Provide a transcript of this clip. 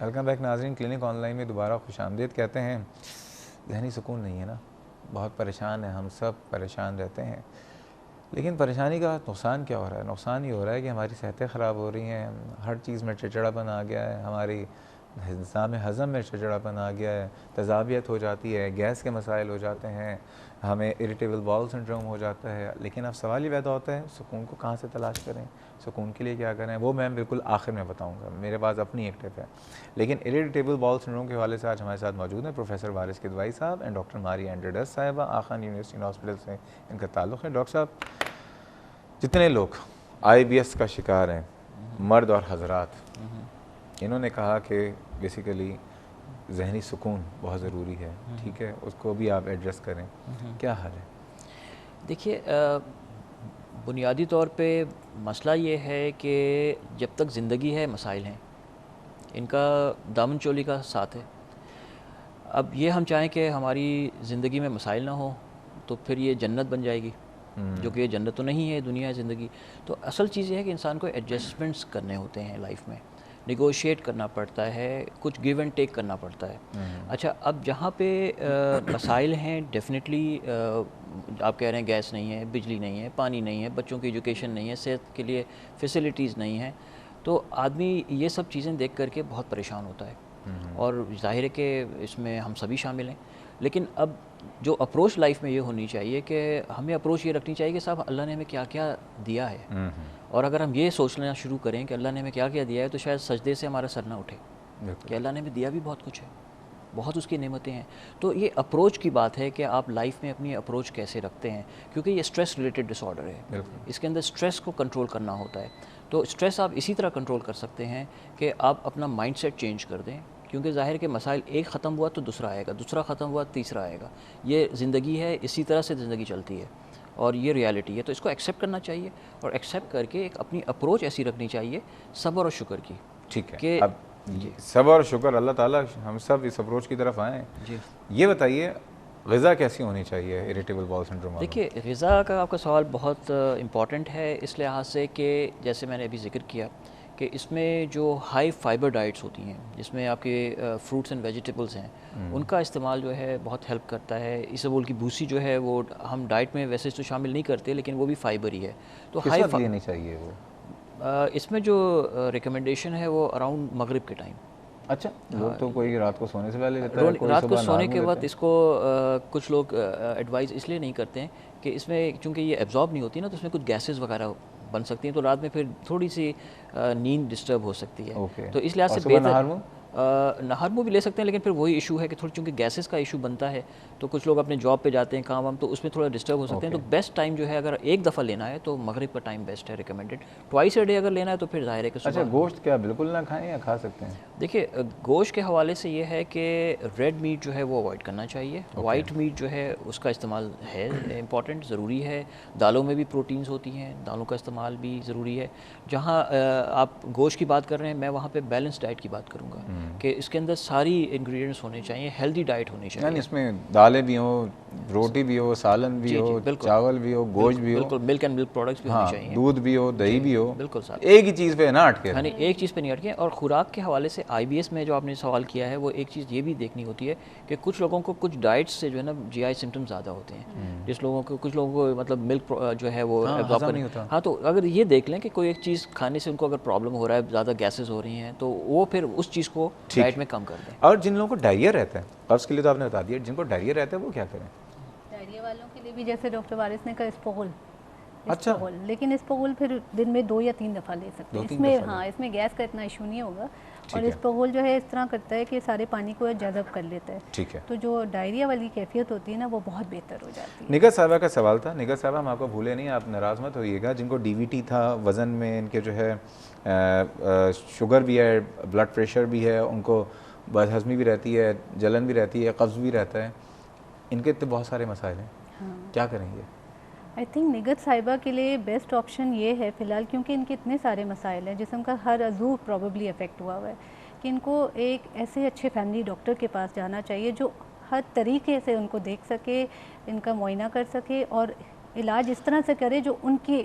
Welcome back ناظرین، clinic on line میں دوبارہ خوش آمدید کہتے ہیں۔ ذہنی سکون نہیں ہے نا، بہت پریشان ہیں، ہم سب پریشان رہتے ہیں، لیکن پریشانی کا نقصان کیا ہو رہا ہے؟ نقصان یہ ہو رہا ہے کہ ہماری صحتیں خراب ہو رہی ہیں، ہر چیز میں چڑچڑاپن آ گیا ہے، ہماری نظام ہضم میں چڑچڑاپن آ گیا ہے، تیزابیت ہو جاتی ہے، گیس کے مسائل ہو جاتے ہیں، ہمیں اریٹیبل باؤل سنڈروم ہو جاتا ہے۔ لیکن اب سوال یہ پیدا ہوتا ہے سکون کو کہاں سے تلاش کریں، سکون کے لیے کیا کریں؟ وہ میں بالکل آخر میں بتاؤں گا، میرے پاس اپنی ایک ٹپ ہے۔ لیکن اریٹیبل باؤل سنڈروم کے حوالے سے آج ہمارے ساتھ موجود ہیں پروفیسر وارث کدوئی صاحب اینڈ ڈاکٹر ماری اینڈریڈس صاحبہ، آخان یونیورسٹی ہاسپٹل سے ان کا تعلق ہے۔ ڈاکٹر صاحب، جتنے لوگ آئی بی ایس کا شکار ہیں، مرد اور حضرات، انہوں نے کہا کہ بیسیکلی ذہنی سکون بہت ضروری ہے، ٹھیک ہے، اس کو بھی آپ ایڈریس کریں، کیا حل ہے؟ دیکھیے، بنیادی طور پہ مسئلہ یہ ہے کہ جب تک زندگی ہے مسائل ہیں، ان کا دامن چولی کا ساتھ ہے۔ اب یہ ہم چاہیں کہ ہماری زندگی میں مسائل نہ ہوں تو پھر یہ جنت بن جائے گی، جو کہ یہ جنت تو نہیں ہے، دنیا ہے زندگی۔ تو اصل چیز یہ ہے کہ انسان کو ایڈجسٹمنٹس کرنے ہوتے ہیں لائف میں، نیگوشیٹ کرنا پڑتا ہے، کچھ گیو اینڈ ٹیک کرنا پڑتا ہے۔ اچھا، اب جہاں پہ مسائل ہیں، ڈیفینیٹلی آپ کہہ رہے ہیں گیس نہیں ہے، بجلی نہیں ہے، پانی نہیں ہے، بچوں کی ایجوکیشن نہیں ہے، صحت کے لیے فیسلٹیز نہیں ہیں، تو آدمی یہ سب چیزیں دیکھ کر کے بہت پریشان ہوتا ہے، اور ظاہر ہے کہ اس میں ہم سبھی شامل ہیں۔ لیکن اب جو اپروچ لائف میں یہ ہونی چاہیے کہ ہمیں اپروچ یہ رکھنی چاہیے کہ صاحب اللہ نے ہمیں کیا کیا دیا ہے، اور اگر ہم یہ سوچنا شروع کریں کہ اللہ نے ہمیں کیا کیا دیا ہے تو شاید سجدے سے ہمارا سر نہ اٹھے کہ اللہ نے ہمیں دیا بھی بہت کچھ ہے، بہت اس کی نعمتیں ہیں۔ تو یہ اپروچ کی بات ہے کہ آپ لائف میں اپنی اپروچ کیسے رکھتے ہیں، کیونکہ یہ اسٹریس ریلیٹڈ ڈس آرڈر ہے، اس کے اندر اسٹریس کو کنٹرول کرنا ہوتا ہے۔ تو اسٹریس آپ اسی طرح کنٹرول کر سکتے ہیں کہ آپ اپنا مائنڈ سیٹ چینج کر دیں، کیونکہ ظاہر کہ مسائل ایک ختم ہوا تو دوسرا آئے گا، دوسرا ختم ہوا تیسرا آئے گا، یہ زندگی ہے، اسی طرح سے زندگی چلتی ہے اور یہ ریالٹی ہے۔ تو اس کو ایکسیپٹ کرنا چاہیے، اور ایکسیپٹ کر کے ایک اپنی اپروچ ایسی رکھنی چاہیے صبر اور شکر کی، ٹھیک ہے، کہ اب صبر اور شکر، اللہ تعالیٰ ہم سب اس اپروچ کی طرف آئیں۔ جی یہ بتائیے غذا کیسی ہونی چاہیے اریٹیبل باؤل سنڈروم والوں؟ دیکھیے، غذا کا آپ کا سوال بہت امپورٹنٹ ہے، اس لحاظ سے کہ جیسے میں نے ابھی ذکر کیا کہ اس میں جو ہائی فائبر ڈائٹس ہوتی ہیں، جس میں آپ کے فروٹس اینڈ ویجیٹیبلس ہیں، ان کا استعمال جو ہے بہت ہیلپ کرتا ہے۔ اسبگول کی بھوسی جو ہے وہ ہم ڈائٹ میں ویسے تو شامل نہیں کرتے، لیکن وہ بھی فائبر ہی ہے۔ تو کس وقت لینی چاہیے وہ؟ اس میں جو ریکمنڈیشن ہے وہ اراؤنڈ مغرب کے ٹائم۔ اچھا، لوگ تو کوئی رات کو سونے سے پہلے لیتا ہے، کوئی رات کو صبح سونے نہار کے میں وقت لیتے اس کو کچھ لوگ ایڈوائز اس لیے نہیں کرتے ہیں کہ اس میں چونکہ یہ ایبزارب نہیں ہوتی نا، تو اس میں کچھ گیسز وغیرہ بن سکتی ہیں، تو رات میں پھر تھوڑی سی نیند ڈسٹرب ہو سکتی ہے۔ اوکے، تو اس لحاظ اور سے صبح بہتر نہار میں نہار میں بھی لے سکتے ہیں، لیکن پھر وہی ایشو ہے کہ تھوڑی چونکہ گیسز کا ایشو بنتا ہے، تو کچھ لوگ اپنے جاب پہ جاتے ہیں، کام وام، تو اس میں تھوڑا ڈسٹرب ہو سکتے ہیں۔ تو بیسٹ ٹائم جو ہے اگر ایک دفعہ لینا ہے تو مغرب کا ٹائم بیسٹ ہے، ریکمینڈڈ۔ ٹوائس اے ڈے اگر لینا ہے تو پھر ظاہر ہے کہ اچھا، صبح۔ گوشت کیا بالکل نہ کھائیں یا کھا سکتے ہیں؟ دیکھیے، گوشت کے حوالے سے یہ ہے کہ ریڈ میٹ جو ہے وہ اوائڈ کرنا چاہیے، وائٹ میٹ جو ہے اس کا استعمال ہے امپورٹنٹ، ضروری ہے۔ دالوں میں بھی پروٹینز ہوتی ہیں، دالوں کا استعمال بھی ضروری ہے۔ جہاں آپ گوشت کی بات کر رہے ہیں، میں وہاں پہ بیلنس ڈائٹ کی بات کروں گا کہ اس کے اندر ساری انگریڈینٹس ہونے چاہیے، ہیلدی ڈائٹ ہونی چاہیے، یعنی اس میں دالیں بھی ہوں، روٹی بھی ہو، سالن بھی ہو، بالکل، چاول بھی ہو، گوشت بھی ہو، بالکل، ملک اینڈ ملک پروڈکٹس بھی ہونی چاہیے، دودھ بھی ہو، دہی بھی ہو، بالکل صاحب، ایک ہی چیز پہ نہ اٹکے یعنی ایک چیز پہ نہیں اٹکیں۔ اور خوراک کے حوالے سے آئی بی ایس میں جو آپ نے سوال کیا ہے، وہ ایک چیز یہ بھی دیکھنی ہوتی ہے کہ کچھ لوگوں کو کچھ ڈائٹس سے جو ہے نا جی آئی سمٹم زیادہ ہوتے ہیں، کچھ لوگوں کو مطلب ملک جو ہے وہ ایبزارب کرنے، ہاں، تو اگر یہ دیکھ لیں کہ کوئی ایک چیز کھانے سے ان کو اگر پرابلم ہو رہا ہے، زیادہ گیسز ہو رہی ہیں، تو وہ پھر اس چیز کو ڈائٹ میں کم کر دیں۔ اور جن لوگوں کو ڈائریا رہتا ہے، قبض کے لیے تو آپ نے بتا دیا، جن کو ڈائریا رہتا ہے وہ کیا کریں؟ ڈائریا والوں کے لیے بھی جیسے ڈاکٹر وارث نے کہا اسپغول، اچھا، لیکن اسپغول پھر دن میں 2 یا 3 دفعہ لے سکتے ہیں، اس میں اس میں گیس کا اتنا ایشو نہیں ہوگا، اور اسپغول جو ہے اس طرح کرتا ہے کہ سارے پانی کو جذب کر لیتا ہے، ٹھیک ہے۔ تو جو ڈائریا والی کیفیت ہوتی ہے نا وہ بہت بہتر ہو جاتی ہے۔ نگہت صاحبہ کا سوال تھا، نگہت صاحبہ ہم آپ کو بھولے نہیں، آپ ناراض مت ہوئیے گا، جن کو ڈی وی ٹی تھا، وزن میں ان کے جو ہے شوگر بھی ہے، بلڈ پریشر بھی ہے، ان کو بد ہضمی بھی رہتی ہے، جلن بھی رہتی ہے، قبض بھی رہتا ہے، ان کے تو بہت سارے مسائل ہیں، کیا کریں گے؟ آئی تھنک نگہت صاحبہ کے لیے بیسٹ آپشن یہ ہے فی الحال، کیونکہ ان کے اتنے سارے مسائل ہیں، جسم کا ہر عضو پروبیبلی افیکٹ ہوا ہوا ہے، کہ ان کو ایک ایسے اچھے فیملی ڈاکٹر کے پاس جانا چاہیے جو ہر طریقے سے ان کو دیکھ سکے، ان کا معائنہ کر سکے، اور علاج اس طرح سے کرے جو ان کی